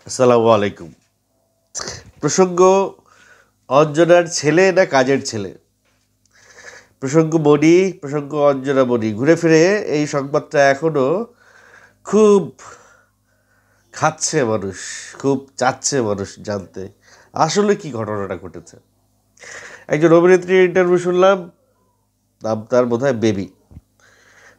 আসসালামু আলাইকুম। প্রসঙ্গ অঞ্জনার ছেলে না কাজের ছেলে? প্রসঙ্গ মণি, প্রসঙ্গ অঞ্জনা মণি। ঘুরে ফিরে এই সংবাদটা এখনও খুব খাচ্ছে মানুষ, খুব চাচ্ছে মানুষ জানতে আসলে কি ঘটনাটা ঘটেছে। একজন অভিনেত্রীর ইন্টারভিউ শুনলাম, নাম তার বোধহয় বেবি।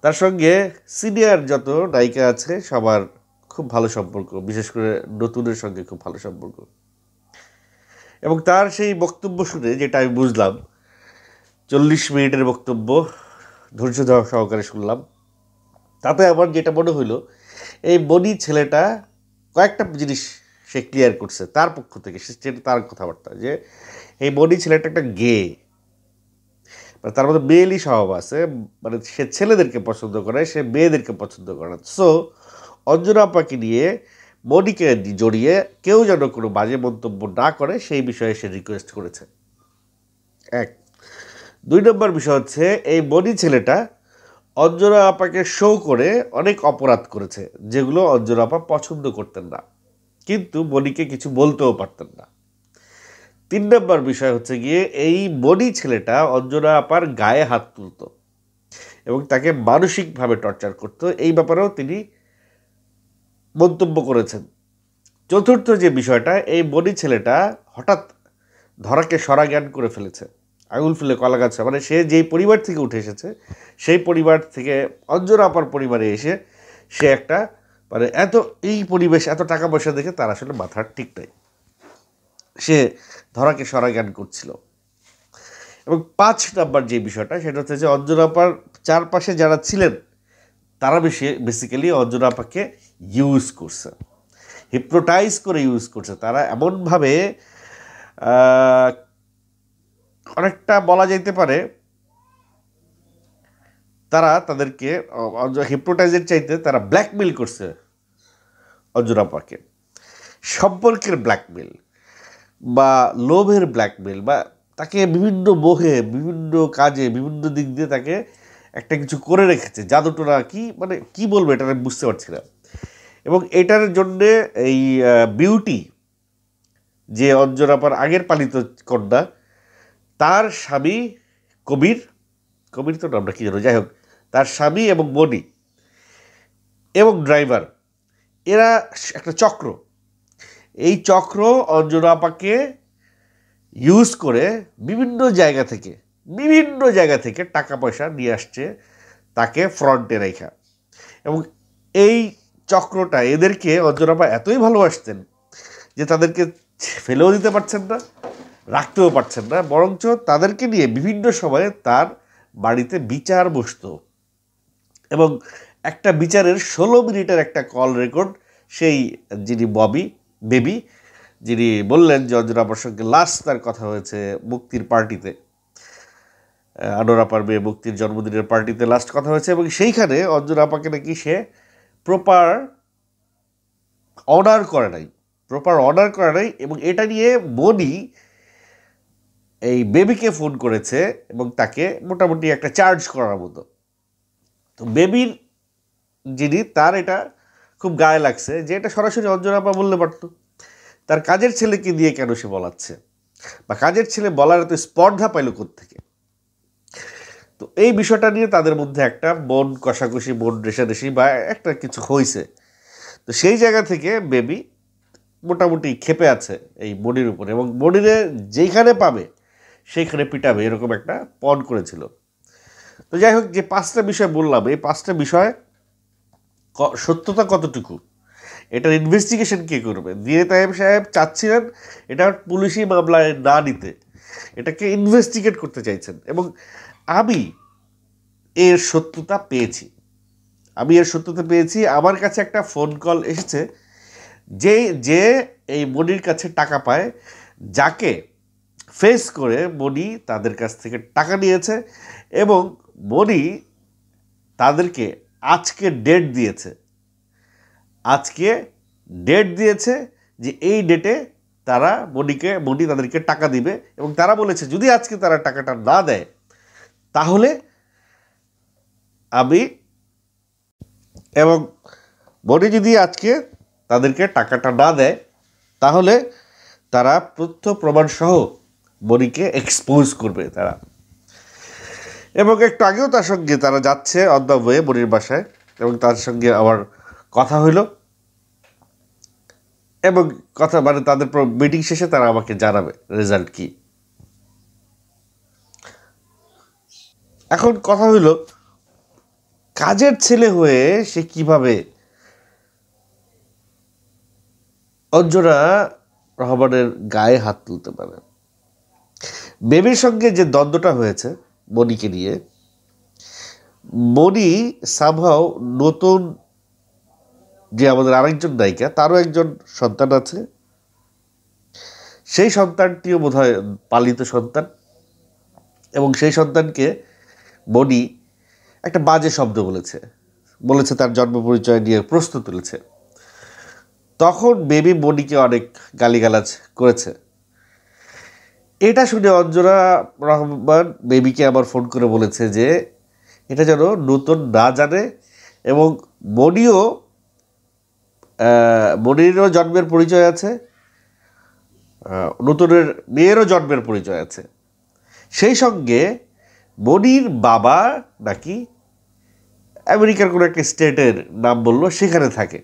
তার সঙ্গে সিনিয়র যত নায়িকা আছে সবার খুব ভালো সম্পর্ক, বিশেষ করে নতুনের সঙ্গে খুব ভালো সম্পর্ক। এবং তার সেই বক্তব্য শুনে যেটা আমি বুঝলাম, 40 মিনিটের বক্তব্য ধৈর্য সহকারে শুনলাম, তাতে আমার যেটা মনে হইলো, এই মনি ছেলেটা কয়েকটা জিনিস সে ক্লিয়ার করছে তার পক্ষ থেকে, সেটা তার কথাবার্তা যে এই মনি ছেলেটা একটা গে, মানে তার মধ্যে মেয়েলি স্বভাব আছে, মানে সে ছেলেদেরকে পছন্দ করে, সে মেয়েদেরকে পছন্দ করে না। সো অঞ্জনা আপাকে নিয়ে মনিকে জড়িয়ে কেউ যেন কোনো বাজে মন্তব্য না করে সেই বিষয়ে সে রিকোয়েস্ট করেছে। এক। 2 নম্বর বিষয় হচ্ছে, এই মনি ছেলেটা অঞ্জনা আপাকে শো করে অনেক অপরাধ করেছে যেগুলো অঞ্জনা আপা পছন্দ করতেন না, কিন্তু মনিকে কিছু বলতেও পারতেন না। 3 নম্বর বিষয় হচ্ছে গিয়ে, এই মনি ছেলেটা অঞ্জনা আপার গায়ে হাত তুলত এবং তাকে মানসিকভাবে টর্চার করত, এই ব্যাপারেও তিনি মন্তব্য করেছেন। চতুর্থ যে বিষয়টা, এই মনি ছেলেটা হঠাৎ ধরাকে সরা জ্ঞান করে ফেলেছে, আঙুল ফুলে কলা গাছ। মানে সে যেই পরিবার থেকে উঠে এসেছে সেই পরিবার থেকে অঞ্জনা আপার পরিবারে এসে সে একটা, মানে এত এই পরিবেশ, এত টাকা পয়সা দেখে তার আসলে মাথার ঠিক নাই, সে ধরাকে সরা জ্ঞান করছিল। এবং 5 নম্বর যে বিষয়টা, সেটা হচ্ছে যে অঞ্জনা আপার চারপাশে যারা ছিলেন তারা বেসিক্যালি অঞ্জনা আপাকে ইউজ করছে, হিপনোটাইজ করে ইউজ করছে। তারা এমনভাবে অনেকটা বলা যেতে পারে, তারা তাদেরকে হিপনোটাইজের চাইতে তারা ব্ল্যাকমেল করছে অঞ্জনা আপাকে। সম্পর্কের ব্ল্যাকমেল বা লোভের ব্ল্যাকমেল, বা তাকে বিভিন্ন মোহে, বিভিন্ন কাজে, বিভিন্ন দিক দিয়ে তাকে একটা কিছু করে রেখেছে, জাদুটোনা কি, মানে কি বলবো এটা আমি বুঝতে পারছি না। এবং এটার জন্যে এই বিউটি, যে অঞ্জনা আপার আগের পালিত কন্যা, তার স্বামী কবির, কবির তো নামটা কি জানো, যাই হোক, তার স্বামী এবং মনি এবং ড্রাইভার, এরা একটা চক্র। এই চক্র অঞ্জনা আপাকে ইউজ করে বিভিন্ন জায়গা থেকে টাকা পয়সা নিয়ে আসছে তাকে ফ্রন্টে রেখা। এবং এই চক্রটা, এদেরকে অঞ্জনা আপা এতই ভালোবাসতেন যে তাদেরকে ফেলেও দিতে পারছেন না, রাখতেও পারছেন না, বরঞ্চ তাদেরকে নিয়ে বিভিন্ন সময়ে তার বাড়িতে বিচার বসতো। এবং একটা বিচারের 16 মিনিটের একটা কল রেকর্ড সেই যিনি বেবি, যিনি বললেন যে অঞ্জনা আপার সঙ্গে লাস্ট তার কথা হয়েছে মুক্তির পার্টিতে, আনোয়ার আপার মেয়ে মুক্তির জন্মদিনের পার্টিতে লাস্ট কথা হয়েছে। এবং সেইখানে অঞ্জনা আপাকে নাকি সে প্রপার অনার করে নাই। এবং এটা নিয়ে মনি এই বেবিকে ফোন করেছে এবং তাকে মোটামুটি একটা চার্জ করার মতো। তো বেবির যিনি, তার এটা খুব গায়ে লাগছে যে এটা সরাসরি অঞ্জনা আপা বললে পারতো, তার কাজের ছেলেকে দিয়ে কেন সে বলাচ্ছে, বা কাজের ছেলে বলার এত স্পর্ধা পাইল কোত্থেকে। তো এই বিষয়টা নিয়ে তাদের মধ্যে একটা মন কষাকষি, মন রেশারেশি বা একটা কিছু হয়েছে। তো সেই জায়গা থেকে বেবি মোটামুটি ক্ষেপে আছে এই মনির উপরে, এবং মনিরে যেইখানে পাবে সেইখানে পিটাবে, এরকম একটা পণ করেছিল। তো যাই হোক, যে 5টা বিষয় বললাম, এই 5টা বিষয় সত্যতা কতটুকু, এটার ইনভেস্টিগেশন কে করবে? দিয়ে তাইম সাহেব চাচ্ছিলেন এটা পুলিশি মামলায় না নিতে, এটাকে ইনভেস্টিগেট করতে চাইছেন। এবং আমি এর সত্যতা পেয়েছি। আমার কাছে একটা ফোন কল এসেছে যে এই মনির কাছে টাকা পায়, যাকে ফেস করে মনি তাদের কাছ থেকে টাকা নিয়েছে। এবং মনি তাদেরকে আজকে ডেট দিয়েছে যে এই ডেটে মনি তাদেরকে টাকা দিবে। এবং তারা বলেছে যদি আজকে তারা টাকাটা না দেয় তাহলে আমি, এবং মনি যদি আজকে তাদেরকে টাকাটা না দেয় তাহলে তারা তথ্য প্রমাণ সহ মনিকে এক্সপোজ করবে তারা। এবং একটু আগেও তার সঙ্গে তারা যাচ্ছে অন দ্য ওয়ে মনির বাসায়, এবং তার সঙ্গে আবার কথা হইল, এবং কথা মানে তাদের মিটিং শেষে তারা আমাকে জানাবে রেজাল্ট কি। এখন কথা হইল কাজের ছেলে হয়ে সে কিভাবে অঞ্জনা রহমানের গায়ে হাত তুলতে পারে। বেবির সঙ্গে যে দ্বন্দ্বটা হয়েছে মনিকে নিয়ে, মনি সামহাও নতুন যে আমাদের আরেকজন নায়িকা, তারও একজন সন্তান আছে, সেই সন্তানটিও বোধহয় পালিত সন্তান, এবং সেই সন্তানকে মনি একটা বাজে শব্দ বলেছে তার জন্ম পরিচয় নিয়ে প্রশ্ন তুলেছে। তখন বেবি মনিকে অনেক গালিগালাজ করেছে। এটা শুনে অঞ্জনা রহমান বেবিকে আবার ফোন করে বলেছে যে এটা যেন নতুন না জানে, এবং মনিরও জন্মের পরিচয় আছে, নতুনের মেয়েরও জন্মের পরিচয় আছে, সেই সঙ্গে মনির বাবা নাকি আমেরিকার কোনো একটা স্টেটের নাম বললো, সেখানে থাকে।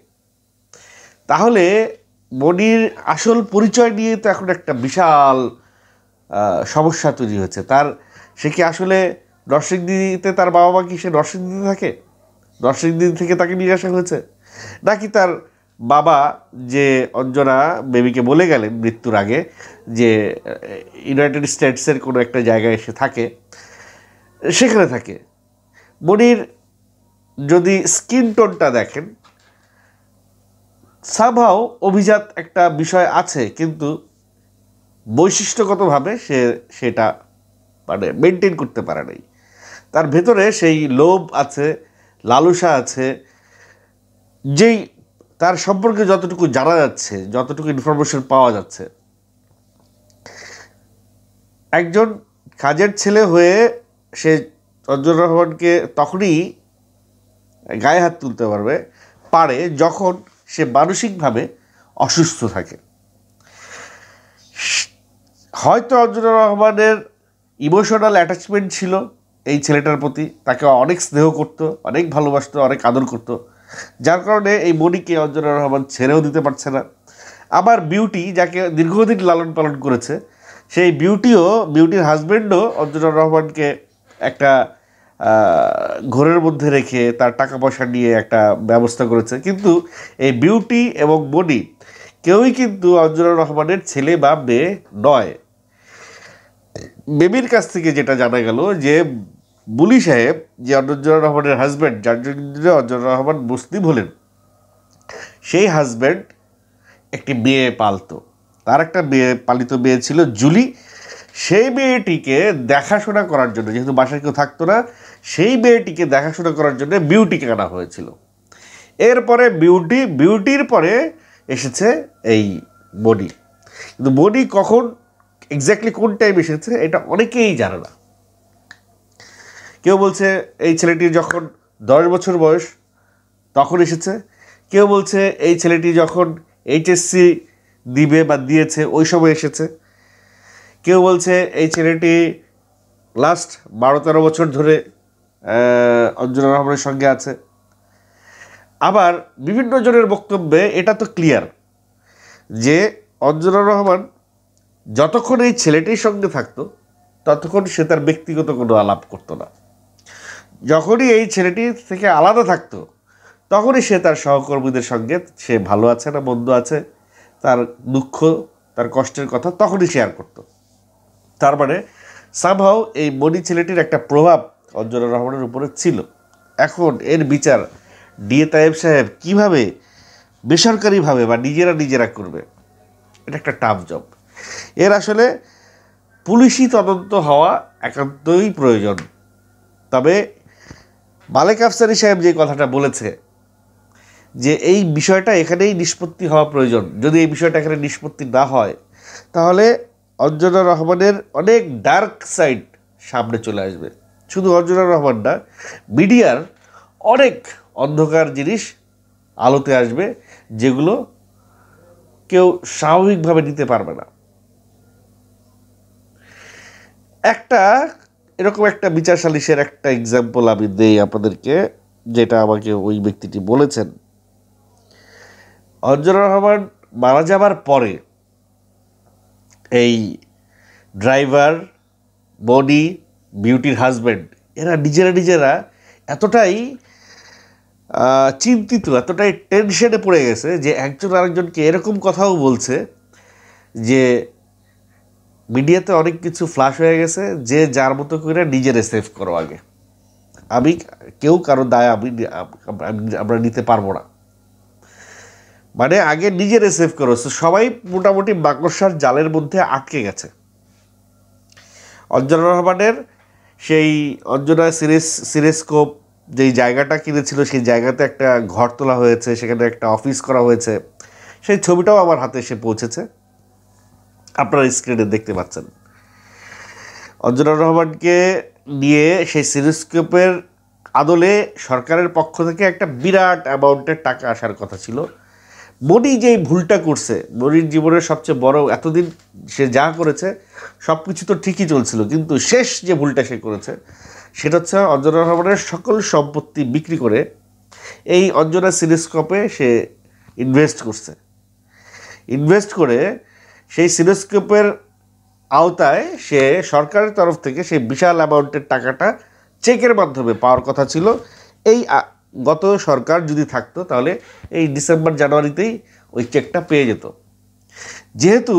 তাহলে মনির আসল পরিচয় নিয়ে তো এখন একটা বিশাল সমস্যা তৈরি হয়েছে। সে কি আসলে নরসিংদীতে তার বাবা মা কি সে নরসিংদীতে থাকে, নরসিংদী থেকে তাকে নিয়ে আসা হয়েছে, নাকি তার বাবা যে অঞ্জনা বেবিকে বলে গেলেন মৃত্যুর আগে যে ইউনাইটেড স্টেটসের কোনো একটা জায়গায় এসে থাকে, সেখানে থাকে। মনির যদি স্কিন টোনটা দেখেন সামহাও অভিজাত একটা বিষয় আছে, কিন্তু বৈশিষ্ট্যগতভাবে সেটা মানে মেনটেন করতে পারে নাই। তার ভেতরে সেই লোভ আছে, লালসা আছে, যেই তার সম্পর্কে যতটুকু জানা যাচ্ছে, যতটুকু ইনফরমেশন পাওয়া যাচ্ছে, একজন কাজের ছেলে হয়ে সে অঞ্জনা রহমানকে তখনই গায়ে হাত তুলতে পারে যখন সে মানসিকভাবে অসুস্থ থাকে। হয়তো অঞ্জনা রহমানের ইমোশনাল অ্যাটাচমেন্ট ছিল এই ছেলেটার প্রতি, তাকে অনেক স্নেহ করতো, অনেক ভালোবাসতো, অনেক আদর করতো, যার কারণে এই মনিকে অঞ্জনা রহমান ছেড়েও দিতে পারছে না। আবার বিউটি, যাকে দীর্ঘদিন লালন পালন করেছে, সেই বিউটির হাজব্যান্ডও অঞ্জনা রহমানকে একটা ঘরের মধ্যে রেখে তার টাকা পয়সা নিয়ে একটা ব্যবস্থা করেছে। কিন্তু এই বিউটি এবং মনি কেউই কিন্তু অঞ্জনা রহমানের ছেলে বা মেয়ে নয়। বেবির কাছ থেকে যেটা জানা গেল যে বুলি সাহেব, যে অঞ্জনা রহমানের হাজব্যান্ড, যার জন্য অঞ্জনা রহমান মুসলিম হলেন, সেই হাজব্যান্ড একটি মেয়ে পালতো, তার একটা পালিত মেয়ে ছিল জুলি। সেই মেয়েটিকে দেখাশোনা করার জন্য, যেহেতু বাসায় কেউ থাকতো না, সেই মেয়েটিকে দেখাশোনা করার জন্য বিউটিকে আনা হয়েছিল। এরপরে বিউটির পরে এসেছে এই মনি। কিন্তু মনি কখন এক্স্যাক্টলি কোন টাইম এসেছে এটা অনেকেই জানে না। কেউ বলছে এই ছেলেটির যখন 10 বছর বয়স তখন এসেছে, কেউ বলছে এই ছেলেটি যখন এইচএসসি দিবে বা দিয়েছে ওই সময় এসেছে, কেউ বলছে এই ছেলেটি লাস্ট 12-13 বছর ধরে অঞ্জনা রহমানের সঙ্গে আছে। আবার বিভিন্ন জনের বক্তব্যে এটা তো ক্লিয়ার যে অঞ্জনা রহমান যতক্ষণ এই ছেলেটির সঙ্গে থাকতো ততক্ষণ সে তার ব্যক্তিগত কোনো আলাপ করতো না। যখনই এই ছেলেটি থেকে আলাদা থাকতো তখনই সে তার সহকর্মীদের সঙ্গে সে ভালো আছে না মন্দ আছে, তার দুঃখ, তার কষ্টের কথা তখনই শেয়ার করতো। তার মানে সামহাও এই মনি ছেলেটির একটা প্রভাব অঞ্জনা রহমানের উপরে ছিল। এখন এর বিচার ডিএ তায়েব সাহেব কীভাবে বেসরকারিভাবে বা নিজেরা করবে, এটা একটা টাফ জব। এর আসলে পুলিশি তদন্ত হওয়া একান্তই প্রয়োজন। তবে মালেক আফসারী সাহেব যে কথাটা বলেছে যে এই বিষয়টা এখানেই নিষ্পত্তি হওয়া প্রয়োজন, যদি এই বিষয়টা এখানে নিষ্পত্তি না হয় তাহলে অঞ্জনা রহমানের অনেক ডার্ক সাইড সামনে চলে আসবে। শুধু অঞ্জনা রহমান না, মিডিয়ার অনেক অন্ধকার জিনিস আলোতে আসবে, যেগুলো কেউ স্বাভাবিকভাবে নিতে পারবে না। এরকম একটা বিচার সালিসের একটা এক্সাম্পল আমি দেই আপনাদেরকে, যেটা আমাকে ওই ব্যক্তিটি বলেছেন। অঞ্জনা রহমান মারা যাবার পরে এই ড্রাইভার, বডি, বিউটির হাজব্যান্ড এরা নিজেরা এতটাই চিন্তিত, এতটাই টেনশনে পড়ে গেছে যে একজন আরেকজনকে এরকম কথাও বলছে যে মিডিয়াতে অনেক কিছু ফ্লাশ হয়ে গেছে, যে যার মতো করে নিজেরে সেভ করো আগে, আমি কেউ কারো দায় আমরা নিতে পারবো না, মানে আগে নিজেরে সেভ করো। সবাই মোটামুটি মাকড়সার জালের মধ্যে আটকে গেছে। অঞ্জনা রহমানের সেই অঞ্জনা সিনেস্কোপ যেই জায়গাটা কিনেছিল সেই জায়গাতে একটা ঘর তোলা হয়েছে, সেখানে একটা অফিস করা হয়েছে, সেই ছবিটাও আমার হাতে এসে পৌঁছেছে, আপনারা স্ক্রিনে দেখতে পাচ্ছেন। অঞ্জনা রহমানকে নিয়ে সেই সিনেস্কোপের আদলে সরকারের পক্ষ থেকে একটা বিরাট অ্যামাউন্টের টাকা আসার কথা ছিল। মনি যেই ভুলটা করছে, মনির জীবনের সবচেয়ে বড়, এতদিন সে যা করেছে সব কিছু তো ঠিকই চলছিল, কিন্তু শেষ যে ভুলটা সে করেছে সেটা হচ্ছে অঞ্জনা রহমানের সকল সম্পত্তি বিক্রি করে এই অঞ্জনা সিনেস্কোপে সে ইনভেস্ট করে সেই সিনেস্কোপের আওতায় সে সরকারের তরফ থেকে সেই বিশাল অ্যামাউন্টের টাকাটা চেকের মাধ্যমে পাওয়ার কথা ছিল। এই গত সরকার যদি থাকতো তাহলে এই ডিসেম্বর জানুয়ারিতেই ওই চেকটা পেয়ে যেত। যেহেতু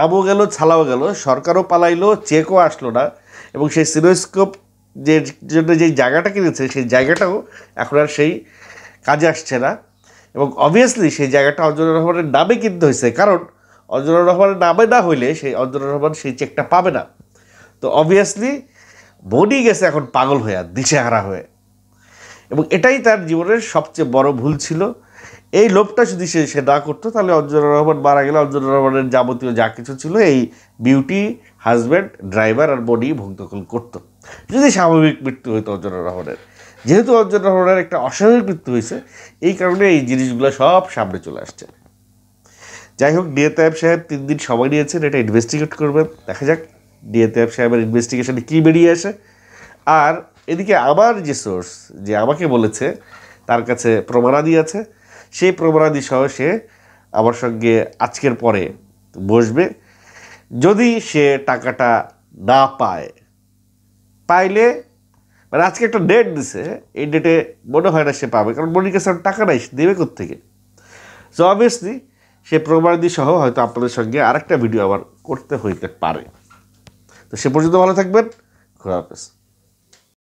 আমও গেল ছালাও গেল, সরকারও পালাইলো, চেকও আসলো না, এবং সেই সিনেস্কোপ যে জন্য যেই জায়গাটা কিনেছে সেই জায়গাটাও এখন আর সেই কাজে আসছে না, এবং অবভিয়াসলি সেই জায়গাটা অঞ্জনা রহমানের নামে কিনতে হয়েছে, কারণ অঞ্জনা রহমানের নামে না হইলে সেই অঞ্জনা রহমান সেই চেকটা পাবে না। তো অবভিয়াসলি বনি গেছে এখন পাগল হয়ে, দিশেহারা হয়ে, এবং এটাই তার জীবনের সবচেয়ে বড় ভুল ছিল। এই লোভটা যদি সে না করতো তাহলে অঞ্জনা রহমান মারা গেলে অঞ্জনা রহমানের যাবতীয় যা কিছু ছিল এই বিউটি, হাজব্যান্ড, ড্রাইভার আর বডি ভুক্তকল করতো, যদি স্বাভাবিক মৃত্যু হইতো অঞ্জনা রহমানের। যেহেতু অঞ্জনা রহমানের একটা অস্বাভাবিক মৃত্যু হয়েছে, এই কারণে এই জিনিসগুলো সব সামনে চলে আসছে। যাই হোক, ডিএ তায়েব সাহেব 3 দিন সময় নিয়েছেন এটা ইনভেস্টিগেট করবেন, দেখা যাক ডিএ তায়েব সাহেবের ইনভেস্টিগেশনে কী বেরিয়ে আসে। আর এদিকে আমার যে সোর্স, যে আমাকে বলেছে তার কাছে প্রমাণাদি আছে, সেই প্রমাণাদি সহ সে আমার সঙ্গে আজকের পরে বসবে। যদি সে টাকাটা না পাইলে, মানে আজকে একটা ডেট দিছে, এই ডেটে মনে হয় না সে পাবে, কারণ মনির কাছে টাকা নাই, সে দেবে কোত্থেকে। সো অবভিয়াসলি সে প্রমাণাদি সহ হয়তো আপনাদের সঙ্গে আরেকটা ভিডিও আবার করতে হইতে পারে। তো সে পর্যন্ত ভালো থাকবেন, খোদা হাফেজ।